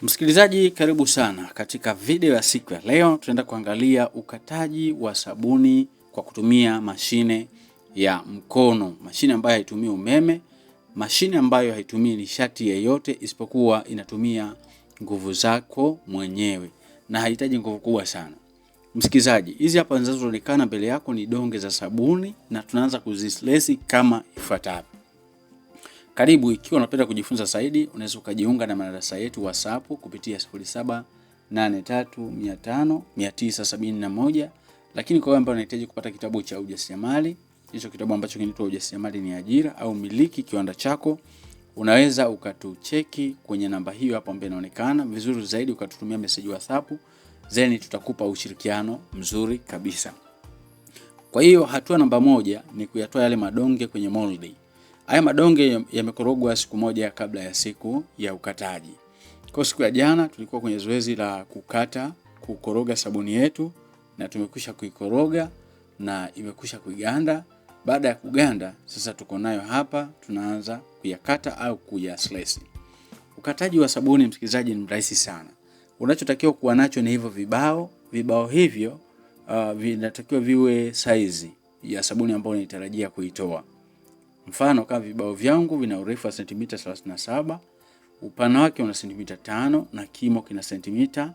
Msikilizaji, karibu sana. Katika video ya siku ya leo tunaenda kuangalia ukataji wa sabuni kwa kutumia mashine ya mkono, mashine ambayo haitumii umeme, mashine ambayo haitumii nishati yoyote isipokuwa inatumia nguvu zako mwenyewe na haihitaji nguvu kubwa sana. Msikilizaji, hizi hapa zinazoonekana mbele yako ni donge za sabuni na tunaanza kuzislesi kama ifuatavyo. Karibu, ikiwa unapenda kujifunza zaidi, unaweza ukajiunga na madarasa yetu WhatsApp kupitia 0783500971. Lakini kwa wale ambao unahitaji kupata kitabu cha ujasiriamali, hicho kitabu ambacho kinaitwa Ujasiriamali ni Ajira au Miliki Kiwanda Chako, unaweza ukatucheki kwenye namba hiyo hapo ambayo inaonekana. Vizuri zaidi ukatutumia message WhatsApp, then tutakupa ushirikiano mzuri kabisa. Kwa hiyo hatua namba 1 ni kuyatoa yale madonge kwenye moldi. Haya madonge yamekorogwa siku moja kabla ya siku ya ukataji. Kwa siku ya jana tulikuwa kwenye zoezi la kukoroga sabuni yetu na tumekwisha kuikoroga na imekwisha kuiganda. Baada ya kuganda, sasa tuko nayo hapa, tunaanza kuyakata au kuyaslice. Ukataji wa sabuni, msikilizaji, ni rahisi sana. Unachotakiwa kuwa nacho ni hivyo vibao. Vibao hivyo vinatakiwa viwe size ya sabuni ambayo unatarajia kuitoa. Mfano, kama vibao vyangu vina urefu wa sentimita 37, upana wake una sentimita 5 na kimo kina sentimita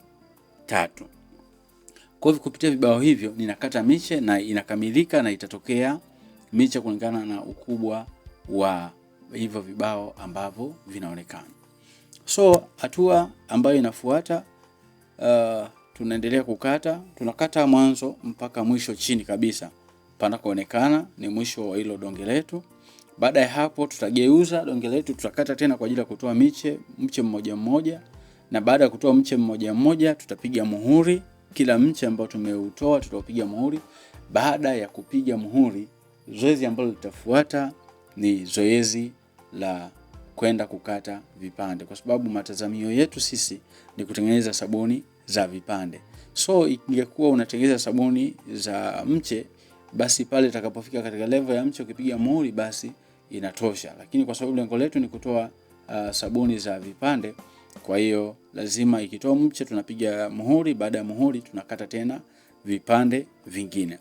3. Kwa hivyo kupitia vibao hivyo ninakata miche na inakamilika na itatokea miche kulingana na ukubwa wa hivyo vibao ambavyo vinaonekana. So hatua ambayo inafuata, tunaendelea kukata. Tunakata mwanzo mpaka mwisho chini kabisa panakoonekana ni mwisho wa hilo donge letu. Baada ya hapo tutageuza donge letu, tutakata tena kwa ajili ya kutoa mche mmoja mmoja, na baada ya kutoa mche mmoja mmoja tutapiga muhuri. Kila mche ambao tumeutoa tutaupiga muhuri. Baada ya kupiga muhuri, zoezi ambalo litafuata ni zoezi la kwenda kukata vipande, kwa sababu matazamio yetu sisi ni kutengeneza sabuni za vipande. So ingekuwa unatengeneza sabuni za mche, basi pale itakapofika katika level ya mche ukipiga muhuri basi inatosha. Lakini kwa sababu lengo letu ni kutoa sabuni za vipande, kwa hiyo lazima ikitoa mche tunapiga muhuri. Baada ya muhuri tunakata tena vipande vingine.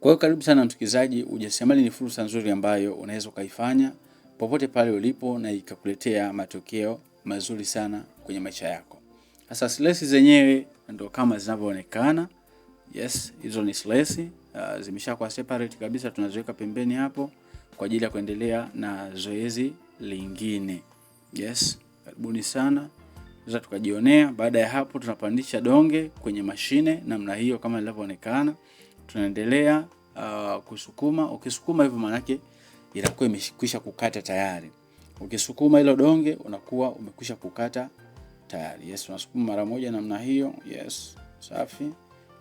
Kwa hiyo karibu sana msikilizaji, ujasiriamali ni fursa nzuri ambayo unaweza kaifanya popote pale ulipo na ikakuletea matokeo mazuri sana kwenye maisha yako. Sasa slice zenyewe ndio kama zinavyoonekana. Yes, hizo ni slice zimeshakuwa separate kabisa, tunaziweka pembeni hapo kwa ajili ya kuendelea na zoezi lingine. Yes, karibuni sana. Sasa tukajionea. Baada ya hapo tunapandisha donge kwenye mashine namna hiyo kama inavyoonekana. Tunaendelea kusukuma. Ukisukuma hivyo maana yake inakuwa imekwisha kukata tayari. Ukisukuma hilo donge unakuwa umekwisha kukata tayari. Yes, unasukuma mara moja namna hiyo. Yes, safi.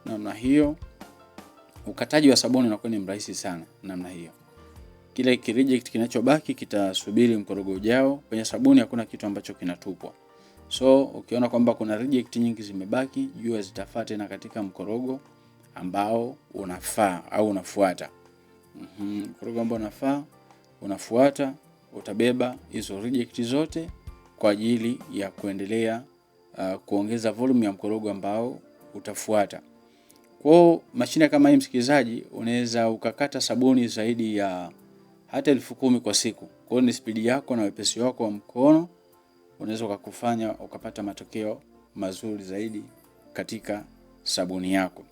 Namna hiyo ukataji wa sabuni unakuwa ni mrahisi sana namna hiyo. Kile kireject kinachobaki kitasubiri mkorogo ujao. Kwenye sabuni hakuna kitu ambacho kinatupwa. So ukiona kwamba kuna reject nyingi zimebaki, jua zitafaa tena katika mkorogo ambao unafaa au unafuata. Mkorogo ambao unafaa unafuata, utabeba hizo reject zote kwa ajili ya kuendelea kuongeza volume ya mkorogo ambao utafuata. Kwa mashine kama hii msikilizaji, unaweza ukakata sabuni zaidi ya hata 10,000 kwa siku. Kwa ni spidi yako na wepesi wako wa mkono unaweza ukakufanya ukapata matokeo mazuri zaidi katika sabuni yako.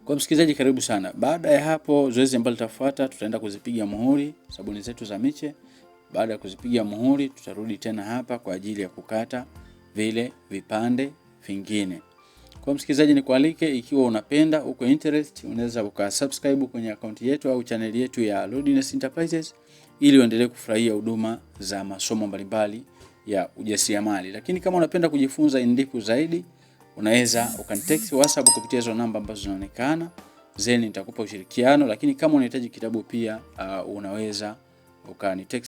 Kwa msikilizaji, karibu sana. Baada ya hapo zoezi ambalo litafuata, tutaenda kuzipiga muhuri sabuni zetu za miche. Baada ya kuzipiga muhuri tutarudi tena hapa kwa ajili ya kukata vile vipande vingine. Kwa msikilizaji, nikualike, ikiwa unapenda, uko interest, unaweza ukasubscribe kwenye account yetu au channel yetu ya Lodness Enterprises ili uendelee kufurahia huduma za masomo mbalimbali ya ujasiriamali. Lakini kama unapenda kujifunza in depth zaidi, unaweza ukanitext WhatsApp kupitia hizo namba ambazo zinaonekana, then nitakupa ushirikiano. Lakini kama unahitaji kitabu pia unaweza ukanitext